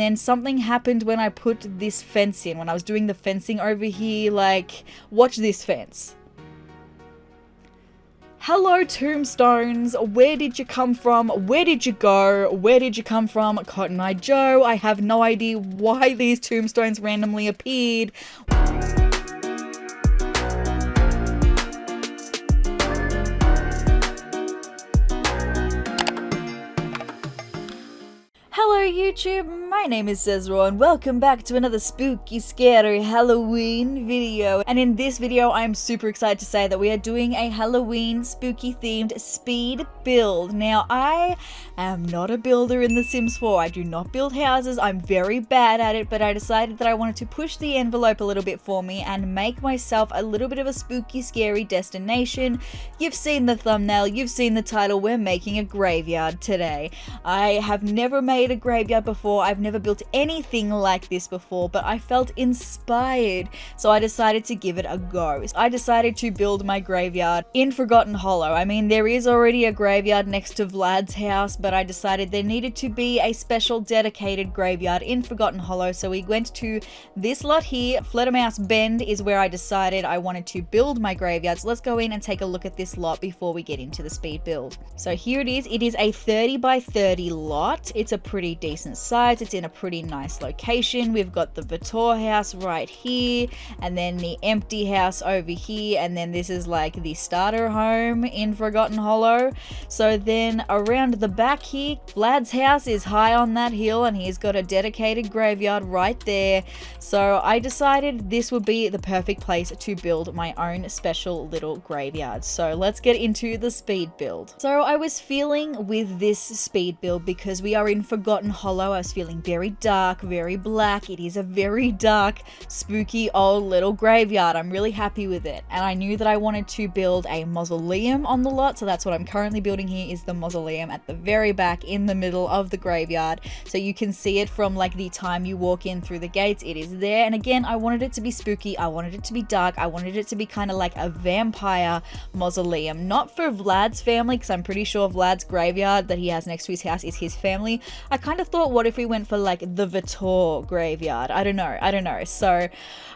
then something happened when I put this fence in. When I was doing the fencing over here, like, watch this fence. Hello tombstones, where did you come from? Where did you go? Where did you come from? Cotton Eye Joe, I have no idea why these tombstones randomly appeared. Hello YouTube, my name is sezrawrr and welcome back to another spooky, scary Halloween video. And in this video, I'm super excited to say that we are doing a Halloween spooky themed speed build. Now, I am not a builder in The Sims 4. I do not build houses. I'm very bad at it, but I decided that I wanted to push the envelope a little bit for me and make myself a little bit of a spooky, scary destination. You've seen the thumbnail, you've seen the title, we're making a graveyard today. I have never made a graveyard before. I've never built anything like this before, but I felt inspired, so I decided to give it a go. I decided to build my graveyard in Forgotten Hollow. I mean, there is already a graveyard next to Vlad's house, but I decided there needed to be a special dedicated graveyard in Forgotten Hollow, so we went to this lot here. Fledermaus Bend is where I decided I wanted to build my graveyard, so let's go in and take a look at this lot before we get into the speed build. So here it is. It is a 30 by 30 lot. It's a pretty decent size. It's in a pretty nice location. We've got the Vitor house right here, and then the empty house over here, and then this is like the starter home in Forgotten Hollow. So then around the back here, Vlad's house is high on that hill, and he's got a dedicated graveyard right there. So I decided this would be the perfect place to build my own special little graveyard. So let's get into the speed build. So I was feeling with this speed build, because we are in Forgotten Hollow, I was feeling very dark, very black. It is a very dark, spooky old little graveyard. I'm really happy with it. And I knew that I wanted to build a mausoleum on the lot, so that's what I'm currently building here, is the mausoleum at the very back in the middle of the graveyard. So you can see it from like the time you walk in through the gates. It is there. And again, I wanted it to be spooky. I wanted it to be dark. I wanted it to be kind of like a vampire mausoleum. Not for Vlad's family, because I'm pretty sure Vlad's graveyard that he has next to his house is his family. I kind of thought, what if we went for like the Vitor graveyard? I don't know. So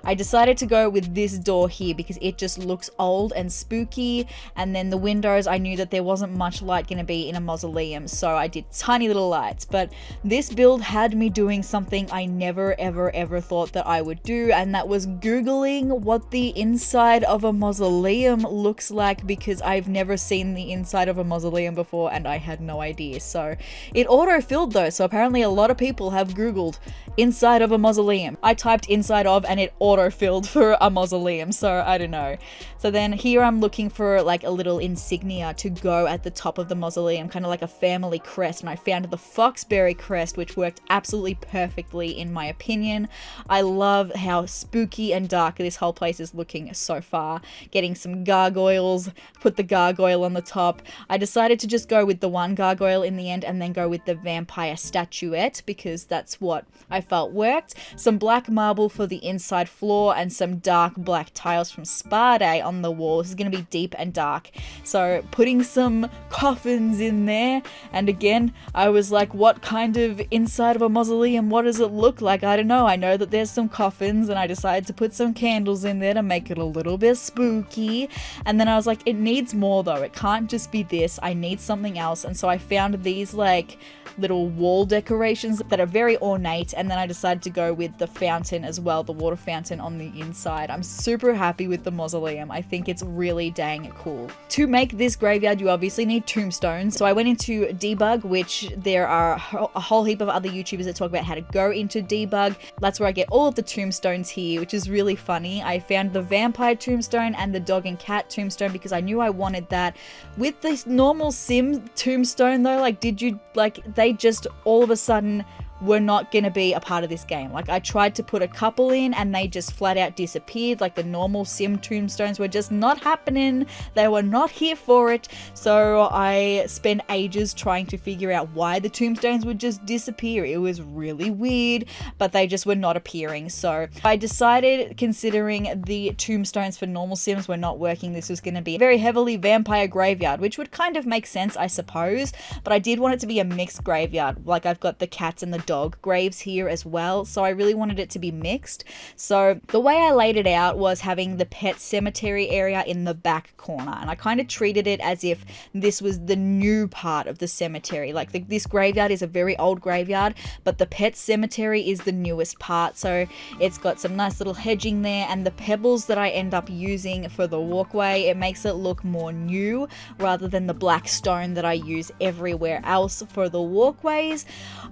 I decided to go with this door here because it just looks old and spooky. And then the windows, I knew that there wasn't much light going to be in a mausoleum, so I did tiny little lights. But this build had me doing something I never ever thought that I would do, and that was Googling what the inside of a mausoleum looks like, because I've never seen the inside of a mausoleum before and I had no idea. So it auto-filled though, so apparently a lot of people have Googled inside of a mausoleum. I typed inside of and it auto-filled for a mausoleum, so I don't know. So then here I'm looking for like a little insignia to go at the top of the mausoleum, kind of like a family crest, and I found the Foxberry crest, which worked absolutely perfectly in my opinion. I love how spooky and dark this whole place is looking so far. Getting some gargoyles, put the gargoyle on the top. I decided to just go with the one gargoyle in the end and then go with the vampire statuette, because that's what I felt worked. Some black marble for the inside floor and some dark black tiles from Spa Day on the wall. This is going to be deep and dark. So putting some coffins in there, and again, I was like, what kind of inside of a mausoleum, what does it look like? I don't know. I know that there's some coffins, and I decided to put some candles in there to make it a little bit spooky. And then I was like, it needs more though. It can't just be this. I need something else. And so I found these like little wall decorations that are very ornate, and then I decided to go with the fountain as well, the water fountain on the inside. I'm super happy with the mausoleum. I think it's really dang cool. To make this graveyard, you obviously need tombstones. So I went into debug, which there are a whole heap of other YouTubers that talk about how to go into debug. That's where I get all of the tombstones here, which is really funny. I found the vampire tombstone and the dog and cat tombstone because I knew I wanted that. With this normal sim tombstone though, like, did you, like, they just all of a sudden were not going to be a part of this game. Like, I tried to put a couple in and they just flat out disappeared. Like, the normal sim tombstones were just not happening. They were not here for it. So I spent ages trying to figure out why the tombstones would just disappear. It was really weird, but they just were not appearing. So I decided, considering the tombstones for normal sims were not working, this was going to be a very heavily vampire graveyard, which would kind of make sense, I suppose. But I did want it to be a mixed graveyard. Like, I've got the cats and the dog graves here as well, so I really wanted it to be mixed. So the way I laid it out was having the pet cemetery area in the back corner, and I kind of treated it as if this was the new part of the cemetery. Like this graveyard is a very old graveyard, but the pet cemetery is the newest part. So it's got some nice little hedging there, and the pebbles that I end up using for the walkway, it makes it look more new rather than the black stone that I use everywhere else for the walkways.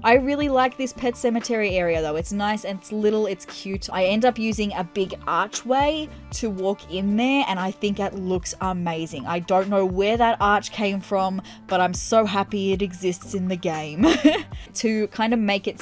I really like this pet cemetery area though. It's nice and it's little, it's cute. I end up using a big archway to walk in there, and I think it looks amazing. I don't know where that arch came from, but I'm so happy it exists in the game. To kind of make it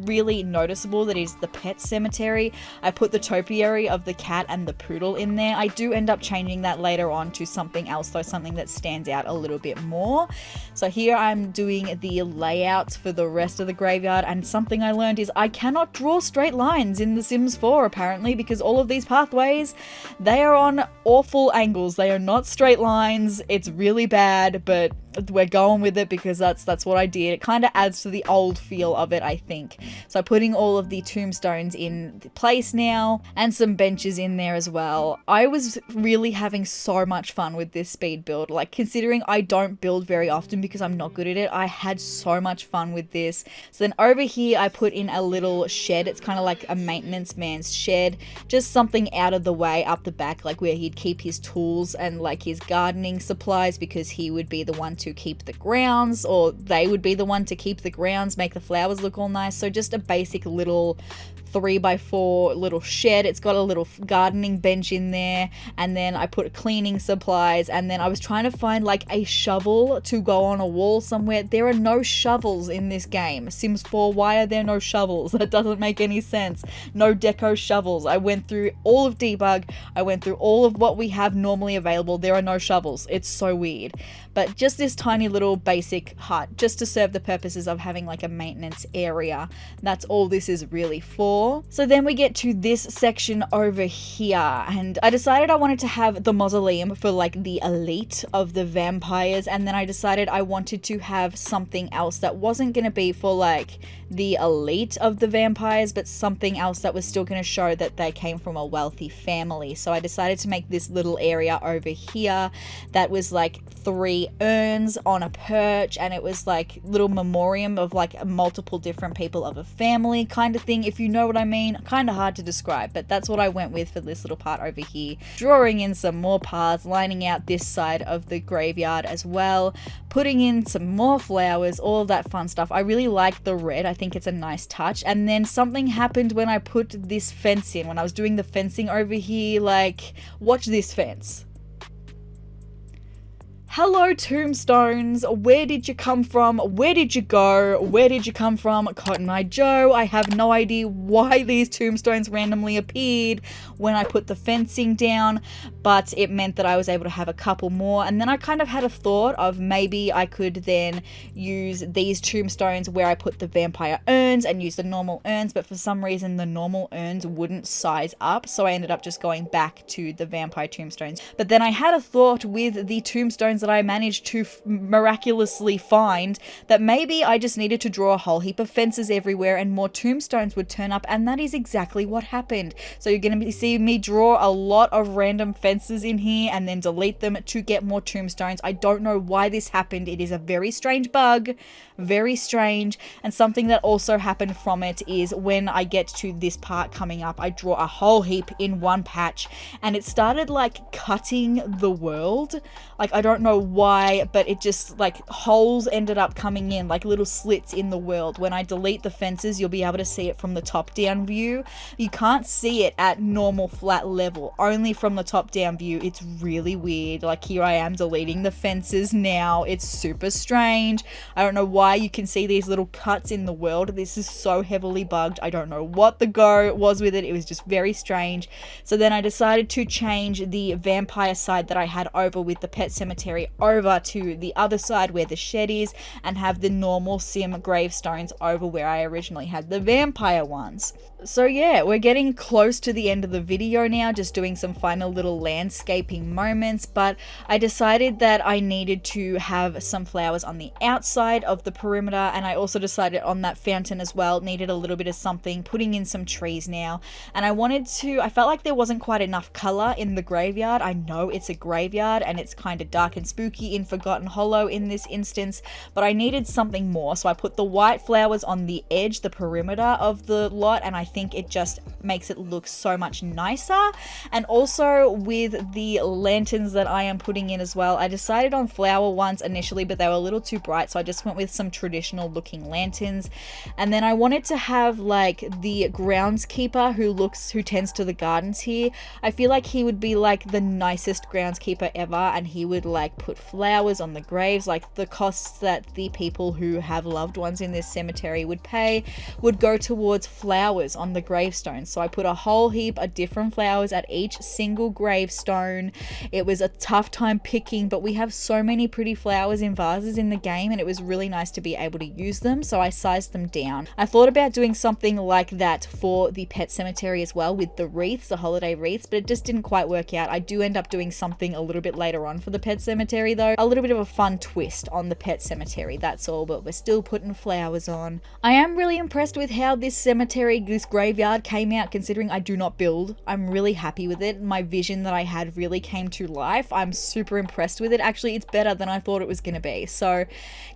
really noticeable that is the pet cemetery, I put the topiary of the cat and the poodle in there. I do end up changing that later on to something else though, something that stands out a little bit more. So here I'm doing the layouts for the rest of the graveyard, and something I learned is I cannot draw straight lines in The Sims 4 apparently, because all of these pathways, they are on awful angles. They are not straight lines. It's really bad, but we're going with it because that's what I did. It kind of adds to the old feel of it, I think. So putting all of the tombstones in place now, and some benches in there as well. I was really having so much fun with this speed build. Like, considering I don't build very often because I'm not good at it, I had so much fun with this. So then over here I put in a little shed. It's kind of like a maintenance man's shed, just something out of the way up the back, like where he'd keep his tools and like his gardening supplies, because he would be the one to keep the grounds, or they would be the one to keep the grounds, make the flowers look all nice. So just a basic little 3x4 little shed. It's got a little gardening bench in there, and then I put cleaning supplies, and then I was trying to find like a shovel to go on a wall somewhere. There are no shovels in this game. Sims 4, why are there no shovels? That doesn't make any sense. No deco shovels. I went through all of debug. I went through all of what we have normally available. There are no shovels. It's so weird. But just this tiny little basic hut, just to serve the purposes of having like a maintenance area. That's all this is really for. So then we get to this section over here, and I decided I wanted to have the mausoleum for like the elite of the vampires, and then I decided I wanted to have something else that wasn't going to be for like the elite of the vampires, but something else that was still going to show that they came from a wealthy family. So I decided to make this little area over here that was like 3 urns on a perch, and it was like little memoriam of like multiple different people of a family kind of thing, if you know what I mean. Kind of hard to describe, but that's what I went with for this little part over here. Drawing in some more paths, lining out this side of the graveyard as well, putting in some more flowers, all of that fun stuff. I really like the red. I think it's a nice touch. And then something happened when I put this fence in, when I was doing the fencing over here. Like, watch this fence. Hello, tombstones. Where did you come from? Where did you go? Where did you come from, Cotton Eye Joe? I have no idea why these tombstones randomly appeared when I put the fencing down, but it meant that I was able to have a couple more. And then I kind of had a thought of maybe I could then use these tombstones where I put the vampire urns and use the normal urns, but for some reason the normal urns wouldn't size up, so I ended up just going back to the vampire tombstones. But then I had a thought with the tombstones that I managed to miraculously find, that maybe I just needed to draw a whole heap of fences everywhere and more tombstones would turn up, and that is exactly what happened. So you're going to see me draw a lot of random fences in here and then delete them to get more tombstones. I don't know why this happened. It is a very strange bug, very strange. And something that also happened from it is when I get to this part coming up, I draw a whole heap in one patch, and it started like cutting the world. Like, I don't know why, but it just like holes ended up coming in, like little slits in the world. When I delete the fences, you'll be able to see it from the top down view. You can't see it at normal flat level, only from the top down view. It's really weird. Like, here I am deleting the fences now. It's super strange. I don't know why you can see these little cuts in the world. This is so heavily bugged. I don't know what the go was with it. It was just very strange. So then I decided to change the vampire side that I had over with the pet cemetery cemetery over to the other side where the shed is and have the normal sim gravestones over where I originally had the vampire ones. So yeah, we're getting close to the end of the video now, just doing some final little landscaping moments, but I decided that I needed to have some flowers on the outside of the perimeter, and I also decided on that fountain as well, needed a little bit of something, putting in some trees now, and I felt like there wasn't quite enough color in the graveyard. I know it's a graveyard and it's kind of dark and spooky in Forgotten Hollow in this instance, but I needed something more, so I put the white flowers on the edge, the perimeter of the lot, and I think it just makes it look so much nicer. And also with the lanterns that I am putting in as well, I decided on flower ones initially, but they were a little too bright, so I just went with some traditional looking lanterns. And then I wanted to have like the groundskeeper who tends to the gardens here. I feel like he would be like the nicest groundskeeper ever, and he would like put flowers on the graves. Like the costs that the people who have loved ones in this cemetery would pay would go towards flowers on the gravestones. So I put a whole heap of different flowers at each single gravestone. It was a tough time picking, but we have so many pretty flowers in vases in the game, and it was really nice to be able to use them, so I sized them down. I thought about doing something like that for the pet cemetery as well with the wreaths, the holiday wreaths, but it just didn't quite work out. I do end up doing something a little bit later on for the pet cemetery though, a little bit of a fun twist on the pet cemetery, that's all, but we're still putting flowers on. I am really impressed with how this cemetery, this graveyard came out, considering I do not build. I'm really happy with it. My vision that I had really came to life. I'm super impressed with it. Actually, it's better than I thought it was going to be. So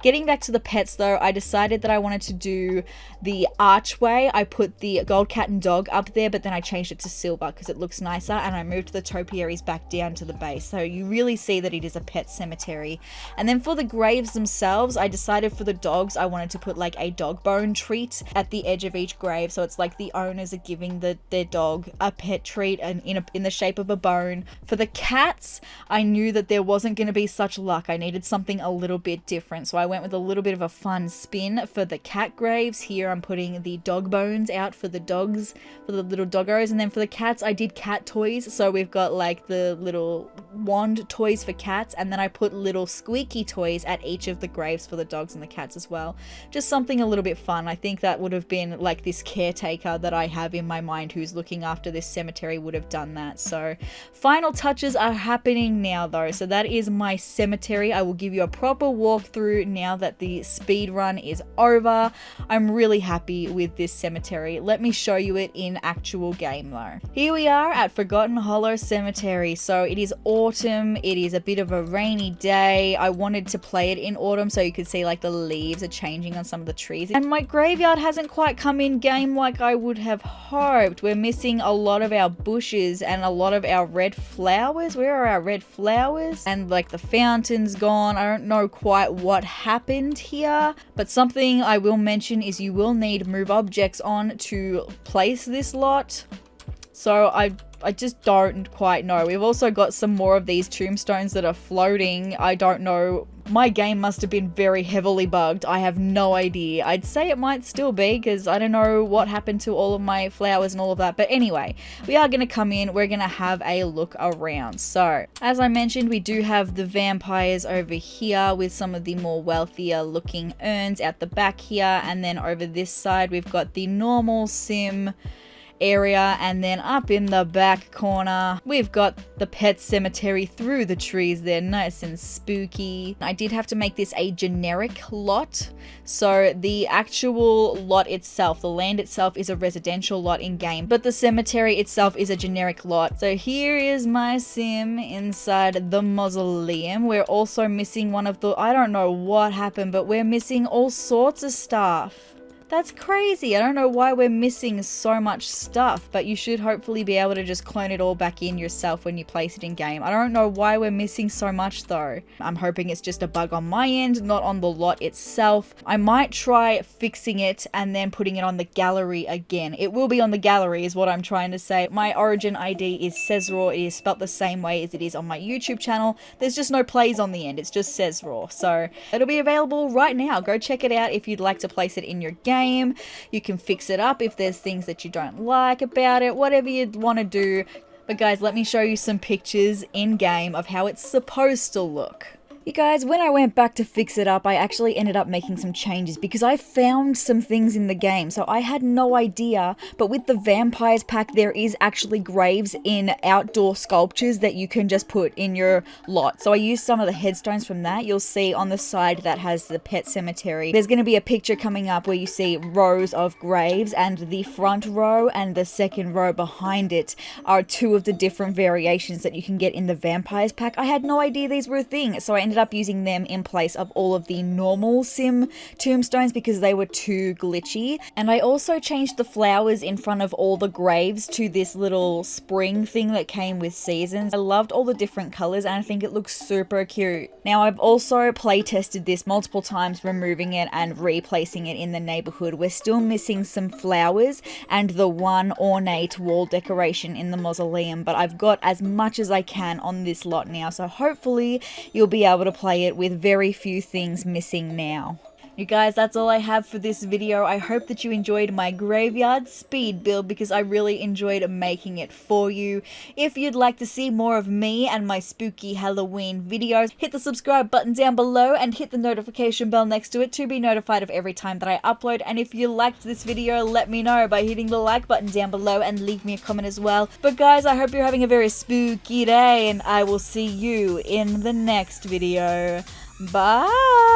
getting back to the pets though, I decided that I wanted to do the archway. I put the gold cat and dog up there, but then I changed it to silver because it looks nicer, and I moved the topiaries back down to the base, so you really see that it is a pet cemetery. And then for the graves themselves, I decided for the dogs I wanted to put like a dog bone treat at the edge of each grave, so it's like the owners are giving their dog a pet treat and in the shape of a bone. For the cats, I knew that there wasn't going to be such luck. I needed something a little bit different, so I went with a little bit of a fun spin for the cat graves. Here I'm putting the dog bones out for the dogs, for the little doggos, and then for the cats I did cat toys, so we've got like the little wand toys for cats, and then I put little squeaky toys at each of the graves for the dogs and the cats as well. Just something a little bit fun. I think that would have been like this caretaker that I have in my mind who's looking after this cemetery would have done that. So final touches are happening now though, so that is my cemetery. I will give you a proper walkthrough now that the speed run is over. I'm really happy with this cemetery. Let me show you it in actual game though. Here we are at Forgotten Hollow Cemetery. So it is autumn, it is a bit of a rainy day. I wanted to play it in autumn so you could see like the leaves are changing on some of the trees, and my graveyard hasn't quite come in game like I would have hoped. We're missing a lot of our bushes and a lot of our red flowers. Where are our red flowers? And like the fountain's gone. I don't know quite what happened here, but something I will mention is you will need move objects on to place this lot. So I just don't quite know. We've also got some more of these tombstones that are floating. I don't know. My game must have been very heavily bugged. I have no idea. I'd say it might still be because I don't know what happened to all of my flowers and all of that. But anyway, we are going to come in. We're going to have a look around. So as I mentioned, we do have the vampires over here with some of the more wealthier looking urns out the back here. And then over this side, we've got the normal sim area, and then up in the back corner we've got the pet cemetery through the trees there, nice and spooky. I did have to make this a generic lot, so the actual lot itself, the land itself, is a residential lot in game, but the cemetery itself is a generic lot. So here is my sim inside the mausoleum. We're also missing one of the, I don't know what happened, but we're missing all sorts of stuff. That's crazy. I don't know why we're missing so much stuff, but you should hopefully be able to just clone it all back in yourself when you place it in game. I don't know why we're missing so much though. I'm hoping it's just a bug on my end, not on the lot itself. I might try fixing it and then putting it on the gallery again. It will be on the gallery is what I'm trying to say. My origin ID is sezrawrr. It is spelt the same way as it is on my YouTube channel. There's just no plays on the end. It's just sezrawrr. So it'll be available right now. Go check it out if you'd like to place it in your game. You can fix it up if there's things that you don't like about it, whatever you'd want to do. But guys, let me show you some pictures in game of how it's supposed to look. You guys, when I went back to fix it up, I actually ended up making some changes because I found some things in the game. So I had no idea, but with the vampires pack, there is actually graves in outdoor sculptures that you can just put in your lot. So I used some of the headstones from that. You'll see on the side that has the pet cemetery. There's going to be a picture coming up where you see rows of graves, and the front row and the second row behind it are two of the different variations that you can get in the vampires pack. I had no idea these were a thing, so I ended up using them in place of all of the normal sim tombstones because they were too glitchy. And I also changed the flowers in front of all the graves to this little spring thing that came with seasons. I loved all the different colors and I think it looks super cute. Now I've also play tested this multiple times, removing it and replacing it in the neighborhood. We're still missing some flowers and the one ornate wall decoration in the mausoleum, but I've got as much as I can on this lot now, so hopefully you'll be able to play it with very few things missing now. You guys, that's all I have for this video. I hope that you enjoyed my graveyard speed build because I really enjoyed making it for you. If you'd like to see more of me and my spooky Halloween videos, hit the subscribe button down below and hit the notification bell next to it to be notified of every time that I upload. And if you liked this video, let me know by hitting the like button down below and leave me a comment as well. But guys, I hope you're having a very spooky day and I will see you in the next video. Bye!